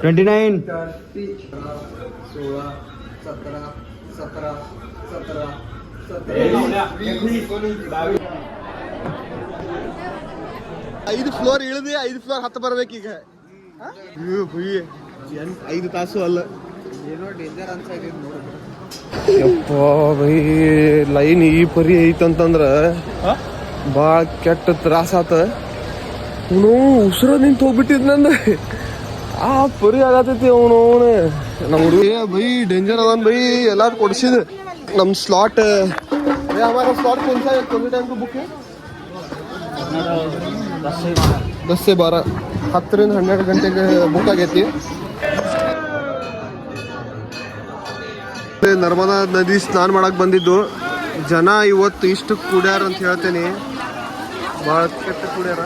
29 16 17 17 17 5 floor ಇಳಿದು 5 floor ಹತ್ತು ಬರ್ಬೇಕೀಗ. 5 ತಾಸು ಅಲ್ಲ. ಏನೋ ಡೇಂಜರ್ ಅನ್ಸೈತಿ ನೋಡಿ. ಯಪ್ಪ ಬೈ ಲೈನ್ ಈ ಪರಿ ಐತಂತಂದ್ರ ಭಾಳ ಕೆಟ್ಟ ತ್ರಾಸ ಆತ. ಅವನು ಉಸಿರ ನಿಂತು ಹೋಗ್ಬಿಟ್ಟಿದ್ ನಂದ ಆ ಪರಿ ಆಗತೈತಿ. ಅವನು ನಮ್ಮ ಹುಡುಗ ಬೈ ಡೇಂಜರ್ ಅದನ್ ಬೈ. ಎಲ್ಲ ಕೊಡ್ಸಿದ ನಮ್ಮ ಸ್ಲಾಟ್ ಸ್ಲಾಟ್ ಕೊಂದ ಟೈಮ್ ಬುಕ್ 10 से 12 10 ರಿಂದ 12 ಗಂಟೆಗೆ ಬುಕ್ ಆಗೈತಿ. ನರ್ಮದಾ ನದಿ ಸ್ನಾನ ಮಾಡಕ್ ಬಂದಿದ್ದು ಜನ ಇವತ್ತು ಇಷ್ಟು ಕೂಡ್ಯಾರ ಅಂತ ಹೇಳ್ತೇನೆ. ಭಾಳ ಕೆಟ್ಟ ಕೂಡ್ಯಾರ.